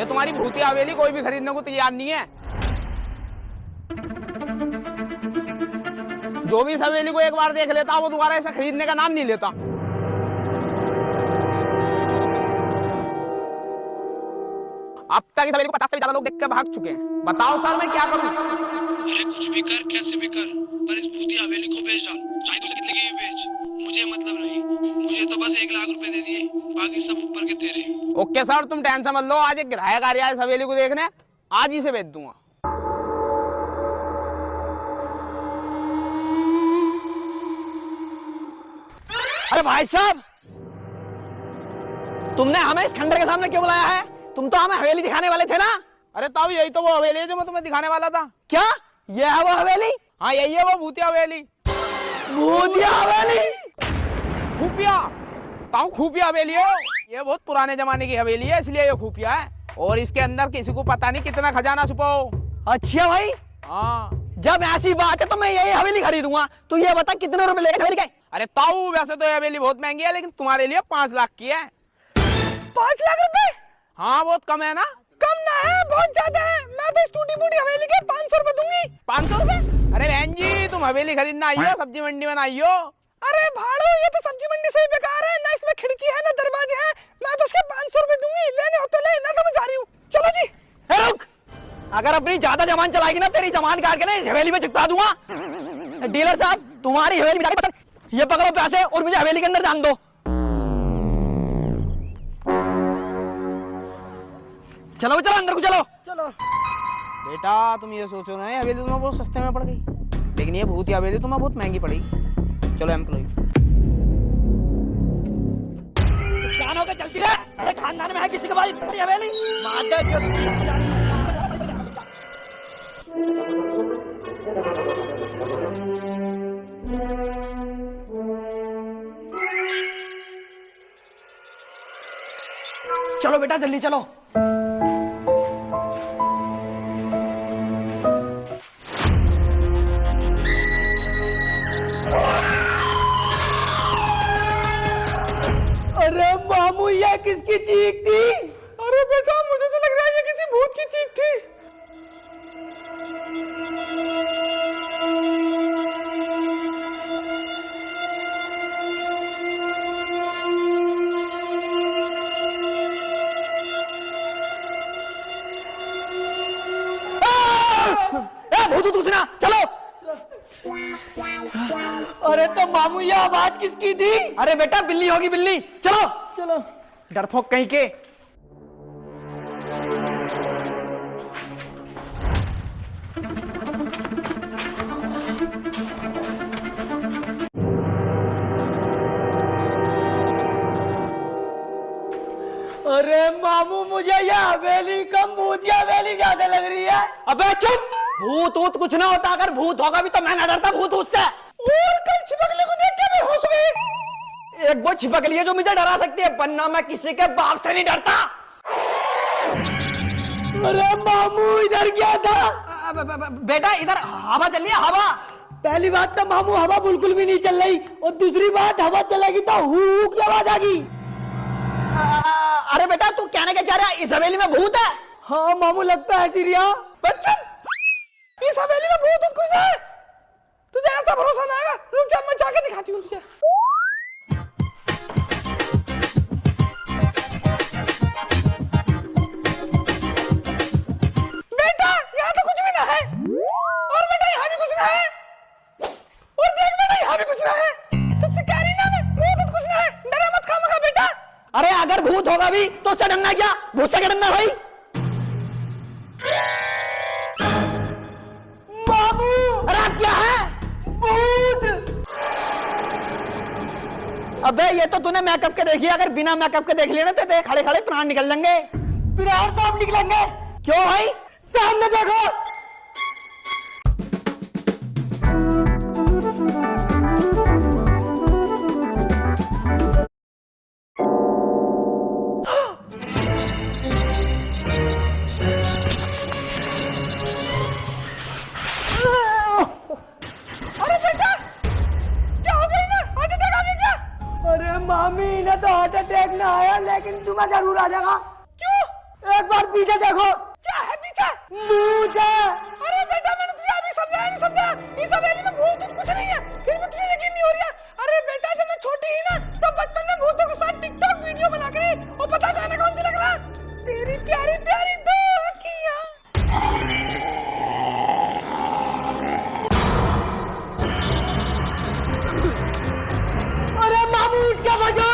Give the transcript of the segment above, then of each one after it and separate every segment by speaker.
Speaker 1: ये तुम्हारी भूतिया हवेली कोई भी खरीदने को तैयार नहीं है। जो भी इस हवेली को एक बार देख लेता वो दोबारा इसे खरीदने का नाम नहीं लेता। अब तक इस हवेली को 50 से ज्यादा लोग देख के भाग चुके हैं। बताओ सर मैं क्या करूं?
Speaker 2: अरे कुछ भी कर, कैसे भी कर, पर इस भूतिया हवेली को बेच डाल, चाहे तो उसे कितने की भी बेच, मुझे मतलब नहीं। मुझे तो बस 1 लाख रुपए दे दिए, बाकी सब ऊपर के तेरे।
Speaker 1: ओके सर तुम टेंशन मत लो, आज एक ग्राहक आ रहा है इस हवेली को देखने, आज ही से बेच दूंगा।
Speaker 3: अरे भाई साहब, तुमने हमें इस खंडर के सामने क्यों बुलाया है? तुम तो हमें हवेली दिखाने वाले थे ना?
Speaker 1: अरे तब यही तो वो हवेली है जो मैं तुम्हें दिखाने वाला था।
Speaker 3: क्या ये है वो हवेली?
Speaker 1: हाँ यही है वो भूतिया हवेली।
Speaker 3: भूतिया हवेली?
Speaker 1: खुफिया ताऊ खुफिया हवेली है। ये बहुत पुराने जमाने की हवेली है, इसलिए ये खुफिया है और इसके अंदर किसी को पता नहीं कितना खजाना छुपा हो।
Speaker 3: अच्छा भाई,
Speaker 1: हाँ
Speaker 3: जब ऐसी बात है तो मैं यही हवेली खरीदूंगा। तू ये बता कितने रुपए लेगा हवेली के?
Speaker 1: अरे ताऊ वैसे तो ये हवेली बहुत महंगी है, लेकिन तुम्हारे लिए 5 लाख की है।
Speaker 3: 5 लाख रुपए?
Speaker 1: हाँ बहुत कम है ना?
Speaker 3: कम ना है, बहुत ज्यादा है। मैं तो इस टूटी फूटी हवेली के 500 रुपए दूंगी।
Speaker 1: 500 रुपए? अरे बहन जी तुम हवेली खरीदना आई हो, सब्जी मंडी में आई हो।
Speaker 3: अरे भाड़ो, ये तो सब्जी मंडी से ही बेकार है, ना इसमें खिड़की है ना दरवाजे हैं। मैं तो उसके 500 रुपए दूंगी, लेने हो तो ले, ना तो मैं जा रही हूँ। चलो जी। रुक, अगर अपनी ज्यादा जमान चलाएगी ना, तेरी जमान काट के ना इस हवेली में चिपका दूंगा। डीलर साहब, तुम्हारी हवेली में जाके ये पकड़ो पैसे और मुझे हवेली के अंदर जान दो। चलो चलो अंदर को चलो। चलो
Speaker 1: बेटा तुम ये सोचो ना, ये हवेली तुम्हें बहुत सस्ते में पड़ गई, लेकिन ये भूतिया हवेली तुम्हें बहुत महंगी पड़ेगी। चलो एम्प्लॉय
Speaker 3: जान होकर चलती है। अरे खानदान में है किसी के पास इतनी हवेली? चलो बेटा जल्दी चलो। अरे मामू, ये किसकी चीख थी?
Speaker 1: अरे बेटा मुझे तो लग रहा है ये किसी भूत की चीख थी।
Speaker 3: भूत कुछ ना, चलो। अरे तो मामू, ये आवाज किसकी थी? अरे बेटा बिल्ली होगी, बिल्ली। चलो चलो।
Speaker 1: डरपोक कहीं के।
Speaker 3: अरे मामू, मुझे ये हवेली कम भूतिया हवेली ज्यादा लग रही है। अबे चुप, भूत ऊत कुछ ना होता। अगर भूत होगा भी तो मैं ना डरता भूत उससे। और कल छिपकली को देख के भी होश में एक वो छिपकली है जो मुझे डरा सकती है, वरना मैं किसी के बाप से नहीं डरता। अरे मामू, इधर क्या था? बेटा इधर हवा चल रही है, हवा। पहली बात तो मामू, हवा बिल्कुल भी नहीं चल रही, और दूसरी बात, हवा चलेगी तो हू की आवाज आएगी। अरे बेटा तू कहने के चाह रहा है इस हवेली में भूत है? हाँ मामू, लगता है चिड़िया। बच्चा, इस हवेली में भूत कुछ है? तुझे ऐसा भरोसा ना आएगा? रुक जा, मैं जाके दिखाती हूँ तुझे। बेटा यहाँ तो कुछ भी ना है। और बेटा यहाँ भी कुछ ना है। और देख बेटा, यहाँ भी कुछ ना है। तुझसे कह रही ना मैं, भूत कुछ ना है, डरे मत खामखा बेटा। अरे अगर भूत होगा भी तो उससे डरना क्या? भूत से क्या डरना भाई? मामू, अरे आप क्या है? भूत। अबे ये तो तूने मेकअप के देखी, अगर बिना मेकअप के देख लिया ना तो देख खड़े खड़े प्राण निकल जाएंगे। प्राण तो अब निकलेंगे। क्यों भाई? सामने देखो। मामी ने तो हार्ट अटैक ना आया, लेकिन तुम्हें जरूर आ जाएगा। क्यों? एक बार पीछे देखो। क्या है पीछे? भूत है। अरे बेटा मैंने तुझे अभी समझाया नहीं समझा? इस हवेली में भूत कुछ नहीं है, फिर भी तुझे यकीन नहीं हो रहा? अरे बेटा जब मैं छोटी ही ना तो बचपन में भूतों के साथ टिकटॉक वीडियो बना कर और पता गाना कौन सी लग रहा? तेरी प्यारी प्यारी दो अखियां। अरे मामू क्या बजा?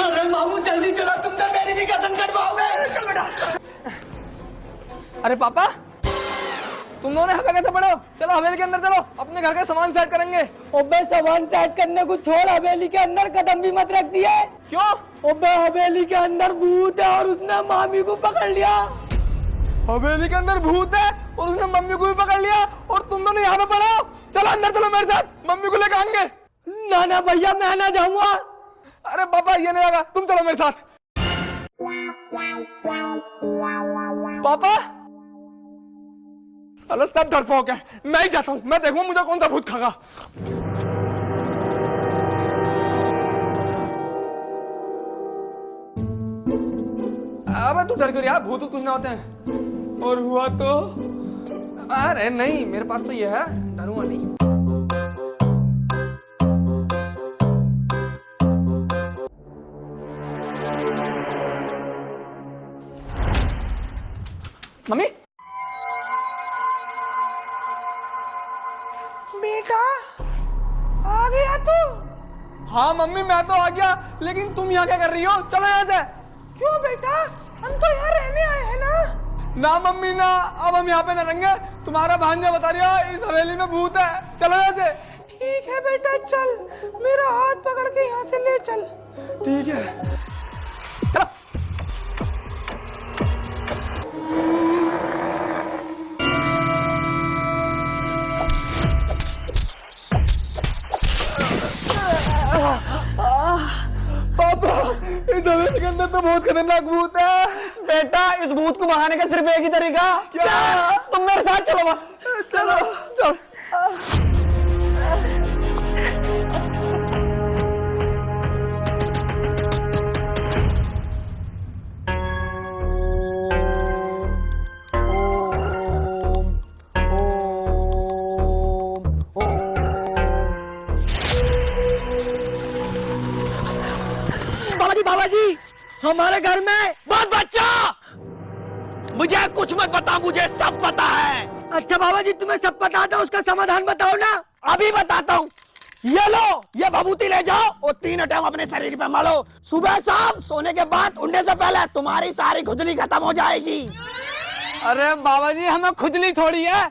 Speaker 3: अरे मामू जल्दी चलो, तुम तो मेरी भी कसम कटवाओगे। चल बेटा। अरे पापा तुम दोनों यहाँ पे कैसे पड़े हो? चलो हवेली के अंदर चलो, अपने घर का सामान सेट करेंगे। ओबे सामान सेट करने को छोड़, हवेली के अंदर कदम भी मत रख दिए। क्यों? ओबे हवेली के अंदर भूत है और उसने मामी को पकड़ लिया। हवेली के अंदर भूत है और उसने मम्मी को भी पकड़ लिया और तुम दोनों यहाँ पे पड़े हो? चलो अंदर चलो मेरे साथ, मम्मी को लेकर आएंगे। ना ना भैया मैं ना जाऊंगा। अरे पापा ये नहीं होगा, तुम चलो मेरे साथ। पापा साला सब डरपोक है, मैं ही जाता हूँ, मैं देखूंगा मुझे कौन सा भूत खागा। अब तू डर क्यों रहा? भूत कुछ ना होते हैं। और हुआ तो अरे नहीं, मेरे पास तो ये है, डरूंगा नहीं। मम्मी बेटा आ गया तू? हाँ मम्मी मैं तो आ गया, लेकिन तुम यहाँ क्या कर रही हो? चलो यहाँ से। क्यों बेटा, हम तो यहाँ रहने आए हैं ना। ना मम्मी ना, अब हम यहाँ पे न रहेंगे। तुम्हारा भांजा बता रही है इस हवेली में भूत है, चलो यहाँ से। ठीक है बेटा चल, मेरा हाथ पकड़ के यहाँ से ले चल। ठीक है चलो। पापा इस हवेली के अंदर तो बहुत खतरनाक भूत है। बेटा इस भूत को भगाने का सिर्फ एक ही तरीका। क्या? तुम मेरे साथ चलो बस। चलो चलो। बाबा जी हमारे घर में बहुत बच्चा। मुझे कुछ मत बता, मुझे सब पता है। अच्छा बाबा जी तुम्हें सब पता था, उसका समाधान बताओ ना। अभी बताता हूँ। ये लो, ये भभूति ले जाओ और 3 टाइम अपने शरीर पे मलो। सुबह शाम सोने के बाद उठने से पहले तुम्हारी सारी खुजली खत्म हो जाएगी। अरे बाबा जी हमें खुजली थोड़ी है,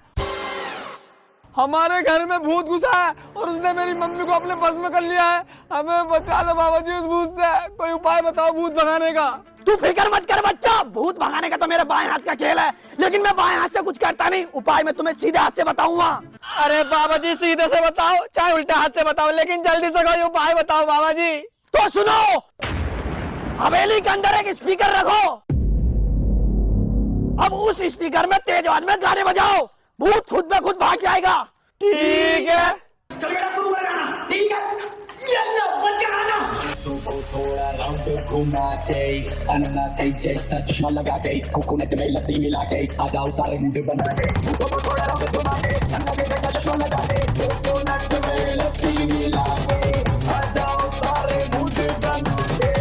Speaker 3: हमारे घर में भूत घुसा है और उसने मेरी मम्मी को अपने बस में कर लिया है। हमें बचा लो बाबा जी उस भूत से, कोई उपाय बताओ भूत भगाने का। तू फिक्र मत कर बच्चा, भूत भगाने का तो मेरे बाएं हाथ का खेल है, लेकिन मैं बाएं हाथ से कुछ करता नहीं। उपाय मैं तुम्हें सीधे हाथ से बताऊंगा। अरे बाबा जी सीधे से बताओ, चाहे उल्टे हाथ से बताओ, लेकिन जल्दी से कोई उपाय बताओ बाबा जी। तो सुनो, हवेली के अंदर एक स्पीकर रखो, अब उस स्पीकर में तेज आवाज में गाने बजाओ, भूत खुद ब खुद भाग जाएगा। ठीक है चल बेटा शुरू कर गाना। ठीक है ये लो बज गाना। थोड़ा राउंड घुमा के अन्ना के जैसा चश्मा लगा के कोकोनट में लस्सी मिला के आ जाओ सारे मुंडे बना के। थोड़ा राउंड घुमा के अन्ना के जैसा चश्मा लगा के कोकोनट में लस्सी मिला के आ जाओ सारे मुंडे बना के।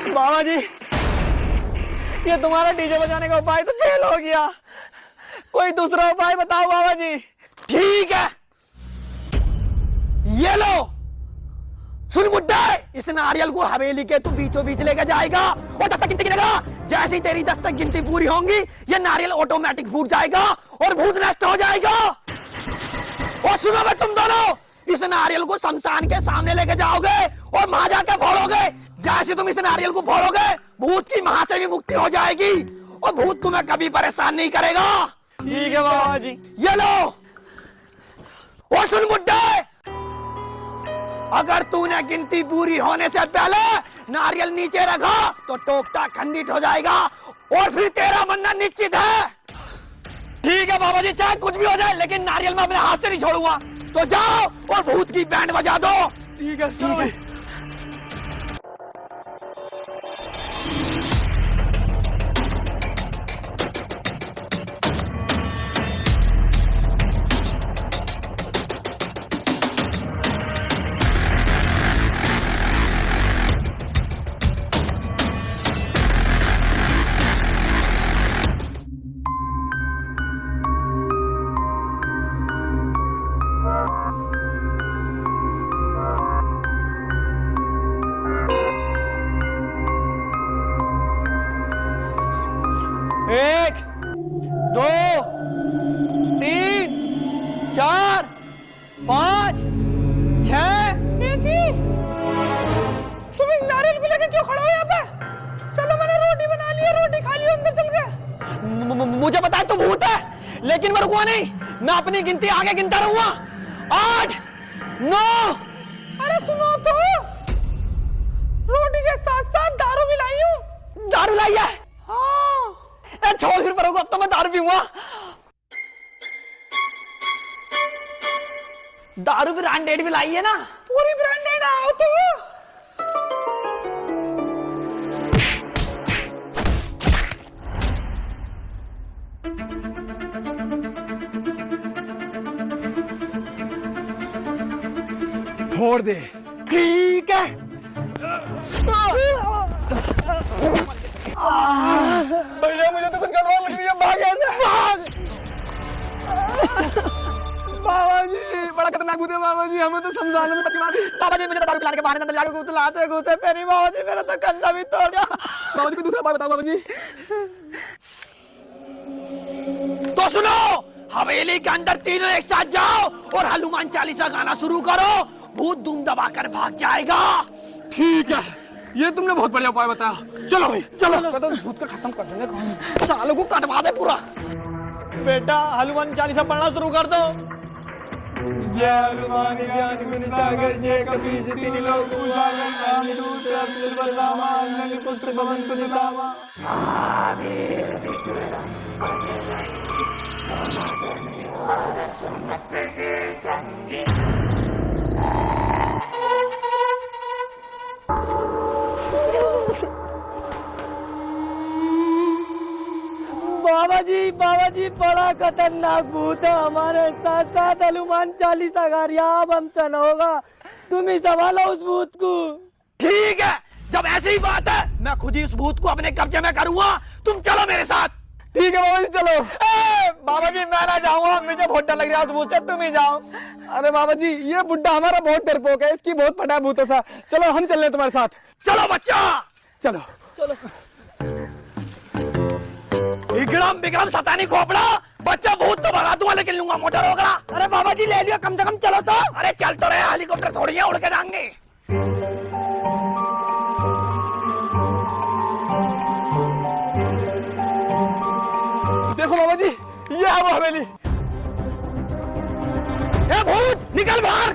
Speaker 3: बाबा जी ये तुम्हारा डीजे बजाने का उपाय तो फेल हो गया, कोई दूसरा उपाय बताओ बाबा जी। ठीक है ये लो सुन बुड्ढे, इस नारियल को हवेली के तू बीचों बीच लेके जाएगा और 10 तक गिनती गिनेगा। जैसे ही तेरी 10 तक गिनती पूरी होंगी ये नारियल ऑटोमेटिक फूट जाएगा और भूत नष्ट हो जाएगा। और सुनो बे तुम दोनों, इस नारियल को शमशान के सामने लेके जाओगे और वहां जाके फोड़ोगे। जैसे तुम इस नारियल को फोड़ोगे भूत की वहां से भी मुक्ति हो जाएगी और भूत तुम्हें कभी परेशान नहीं करेगा।
Speaker 4: ठीक है बाबा जी।
Speaker 3: ये लो। और सुन बुड्ढे, अगर तूने गिनती पूरी होने से पहले नारियल नीचे रखा तो टोकता खंडित हो जाएगा और फिर तेरा मरना निश्चित है।
Speaker 4: ठीक है बाबा जी, चाहे कुछ भी हो जाए लेकिन नारियल मैं अपने हाथ से नहीं छोड़ूंगा।
Speaker 3: तो जाओ और भूत की बैंड बजा दो।
Speaker 4: ठीक है ठीक है। एक, दो, तीन, चार, पाँच, छह।
Speaker 3: जी तुम इस नारियल को लेके क्यों खड़े हो यहाँ पे? चलो मैंने रोटी बना ली है, रोटी खा ली, अंदर चल के।
Speaker 4: मुझे पता है तू भूत है लेकिन मैं रुकूंगा नहीं। मैं अपनी गिनती आगे गिनता रहूंगा। 8, 9।
Speaker 3: अरे सुनो तो, रोटी के साथ साथ दारू भी लाई हूँ।
Speaker 4: दारू लाई है?
Speaker 3: हाँ।
Speaker 4: ए, छोड़ फिर पर अब तो मैं दारू पीऊंगा। दारू ब्रांडेड भी लाई है ना?
Speaker 3: पूरी ब्रांडेड आओ तो।
Speaker 4: फोड़ दे।
Speaker 3: ठीक है।
Speaker 4: भैया मुझे तो कुछ गड़बड़ लग रही है। भाग ऐसे भाग। बाबा जी बड़ा खतरनाक भूत है। बाबा जी हमें तो समझाने में प्रतिमा दी।
Speaker 3: बाबा जी मुझे तो दारू पिलाने के बहाने अंदर जाके गुतलाते गुते फिर ही बाबा जी मेरा तो कंधा भी तोड़ गया।
Speaker 4: बाबा जी को दूसरा बात बताओ। बाबा जी
Speaker 3: तो सुनो, हवेली के अंदर तीनों एक साथ जाओ और हनुमान चालीसा गाना शुरू करो। भूत धूम दबाकर भाग जाएगा।
Speaker 4: ठीक है, ये तुमने बहुत बढ़िया उपाय बताया। चलो भाई चलो। तो भूत का खत्म कर देंगे काम।
Speaker 3: सालों को कटवा दे पूरा।
Speaker 4: बेटा हनुमान चालीसा पढ़ना शुरू कर दो। जय हनुमान ज्ञान गुण सागर जय कपीस तिनि लोक उजागर ज्ञान दूत अतुलित बल धामा अंजनी पुष्ट पवन तुझ सामा। बाबा जी बड़ा खतरनाक भूत है। हमारे साथ साथ हनुमान चालीसा गा रही है। अब हमसे न होगा, तुम ही संभालो उस भूत को।
Speaker 3: ठीक है, जब ऐसी ही बात है मैं खुद ही उस भूत को अपने कब्जे में करूंगा। तुम चलो मेरे साथ।
Speaker 4: ठीक है बाबा जी चलो। बाबा जी मैं ना जाऊंगा, मुझे बहुत डर लग रहा है उस भूत से। तुम ही जाओ। अरे बाबा जी ये बुड्ढा हमारा बहुत डरपोक है, इसकी बहुत पटा भूतों सा। चलो हम चल रहे तुम्हारे साथ।
Speaker 3: चलो बच्चा
Speaker 4: चलो
Speaker 3: चलो। विक्रम विक्रम सतानी खोपड़ा, बच्चा भूत तो भगा दूंगा लेकिन लूंगा मोटर होगा।
Speaker 4: अरे बाबा जी ले लियो, कम से कम चलो तो।
Speaker 3: अरे चल तो रहे, हेलीकॉप्टर थोड़ी है उड़ के जाएंगे।
Speaker 4: देखो बाबा जी ये है वो हवेली।
Speaker 3: ए भूत निकल बाहर।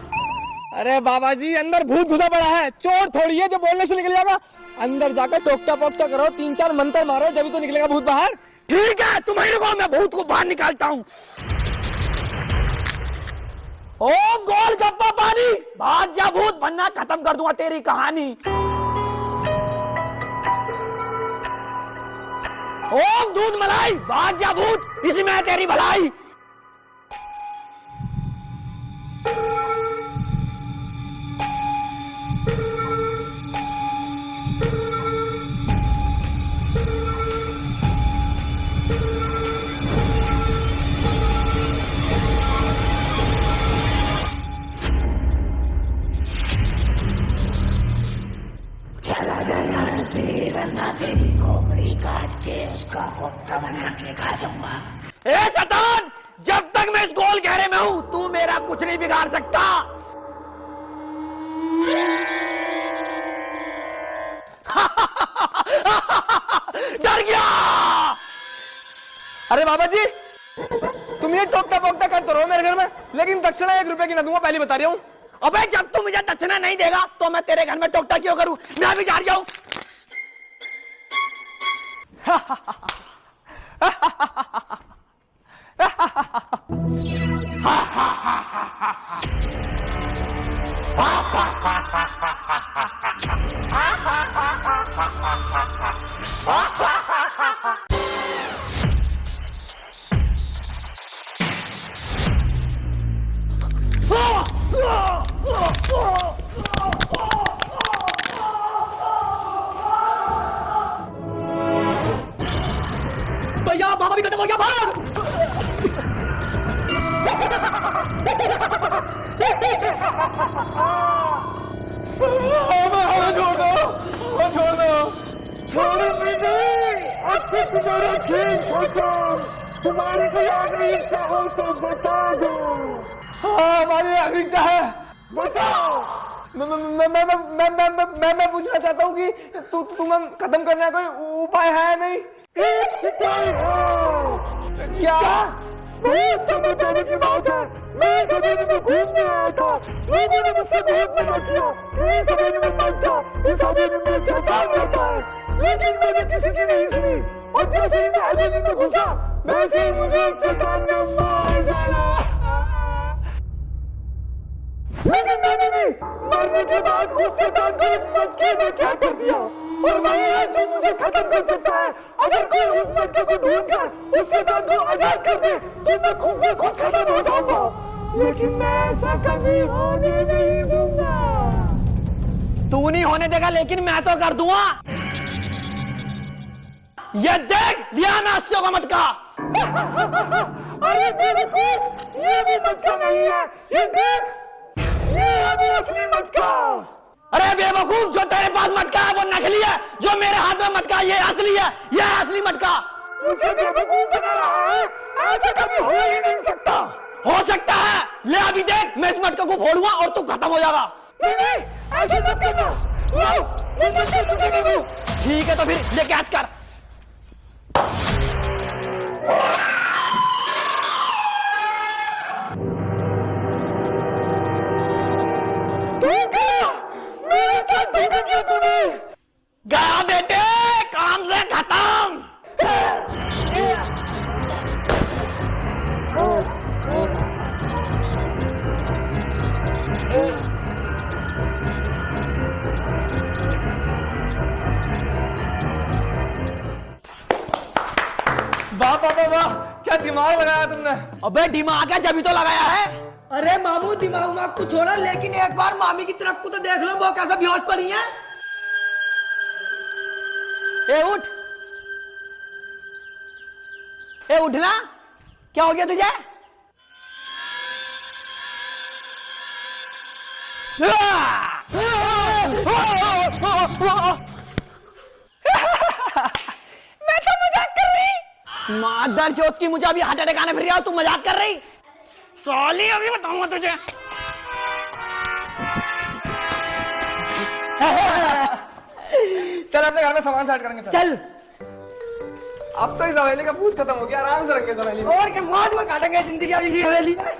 Speaker 4: अरे बाबा जी अंदर भूत घुसा पड़ा है, चोर थोड़ी है जो बोलने से निकल जाएगा। अंदर जाकर टोकता पोकता करो, 3-4 मंत्र मारो, जब तो निकलेगा भूत बाहर।
Speaker 3: ठीक है तुम ही रुको, मैं भूत को बाहर निकालता हूँ। ओम गोल गप्पा पानी, भाग जा भूत वरना खत्म कर दूंगा तेरी कहानी। ओम दूध मलाई, भाग जा भूत, इसी में है तेरी भलाई। ए शैतान, जब तक मैं इस गोल घेरे में हूं तू मेरा कुछ नहीं बिगाड़ सकता। डर गया।
Speaker 4: अरे बाबा जी, तुम ये टोकता पोकता करते रहो मेरे घर में, लेकिन दक्षिणा 1 रुपए की ना दूंगा, पहले बता रहा हूँ।
Speaker 3: अबे जब तू मुझे दक्षिणा नहीं देगा तो मैं तेरे घर में टोकता क्यों करूं? मैं भी जा रहा हूं। भैया बाबा भी खत्म हो गया, भाग।
Speaker 4: छोड़ दो, छोड़ दो, छोड़ो मुझे। अच्छे तुम्हारा खेल खोलो, तुम्हारी कोई आखिरी इच्छा हो तो बता दो। हाँ, हमारी आखिरी इच्छा है, बताओ। मैं पूछना चाहता हूँ कि तुम्हें खत्म करने का कोई उपाय है? नहीं, एक उपाय है। क्या? बहुत समय पहले की बात है, मैं इस हवेली में घूमने आया था, लोगों ने मुझसे बहुत मना किया, इस हवेली में मत जा, इस हवेली में शैतान रहता है, लेकिन मैंने किसी की नहीं सुनी, और जैसे ही मैं हवेली में घुसा, वैसे ही मुझे शैतान ने मार डाला। लेकिन मैंने भी मरने के बाद उस शैतान को एक मटके में क्या कर दिया, और वही है जो मुझे खत्म कर सकता है। अगर कोई उस मटके को ढूंढकर उस शैतान को आजाद कर दे तो मैं खुद में खुद खत्म हो जाऊंगा, लेकिन मैं ऐसा कभी होने नहीं दूंगा।
Speaker 3: तू नहीं होने देगा, लेकिन मैं तो कर दूंगा। ये देख लिया मैं 80 का मटका।
Speaker 4: अरे बेवकूफ, ये भी मटका नहीं है, ये देख, ये है वो असली मटका।
Speaker 3: अरे बेवकूफ, जो तेरे पास मटका है वो नकली है, जो मेरे हाथ में मटका ये असली है, ये असली मटका।
Speaker 4: मुझे बेवकूफ बना रहा है, ऐसा कभी हो ही नहीं सकता।
Speaker 3: हो सकता है, ले अभी देख, मैं इस मटके को फोड़ूंगा और तू खत्म हो जाएगा।
Speaker 4: नहीं नहीं, ऐसा मत करना, वो मटका तुझे नहीं दूं।
Speaker 3: ठीक है तो फिर ले कैच कर।
Speaker 4: मेरे साथ धोखा किया तूने।
Speaker 3: गया बेटे, काम से खत्म।
Speaker 4: वाह वाह वाह वाह, क्या दिमाग लगाया तुमने।
Speaker 3: अबे दिमाग है, जब तो लगाया है।
Speaker 5: अरे मामू दिमाग को छोड़ा, लेकिन एक बार मामी की तरफ को तो देख लो, वो कैसा बेहोश पड़ी है।
Speaker 3: ए उठ, ए उठना, क्या हो गया तुझे?
Speaker 5: मैं तो मजाक कर रही।
Speaker 3: मादर चौथ की, मुझे अभी हार्ट अटैक आने फिर रहा, तू मजाक कर रही? साली अभी बताऊंगा तुझे।
Speaker 4: चल अपने घर में सामान सेट करेंगे।
Speaker 5: चल,
Speaker 4: अब तो इस हवेली का भूत खत्म हो गया, आराम से रहेंगे इस हवेली में।
Speaker 5: और क्या मौज में काटेंगे जिंदगी अभी हवेली में।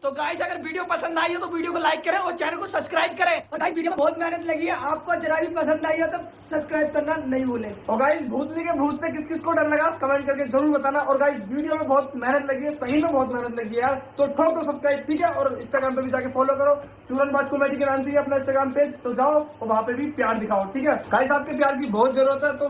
Speaker 5: तो गाइस, अगर वीडियो पसंद आई हो तो वीडियो को लाइक करें और चैनल को सब्सक्राइब करें। और गाइस, वीडियो में बहुत मेहनत लगी है, आपको जरा भी पसंद आई हो तो सब्सक्राइब करना नहीं भूलें।
Speaker 4: और गाइस, भूतनी के भूत से किस किस को डर लगा कमेंट करके जरूर बताना। और गाइस, वीडियो में बहुत मेहनत लगी है, सही में बहुत मेहनत लगी है यार, तो ठोक दो सब्सक्राइब, ठीक है। और इंस्टाग्राम पे भी जाके फॉलो करो, चूरनबाज कॉमेडी के नाम से अपना इंस्टाग्राम पेज, तो जाओ और वहाँ पे भी प्यार दिखाओ, ठीक है। गाइस, आपके प्यार की बहुत जरूरत है, तो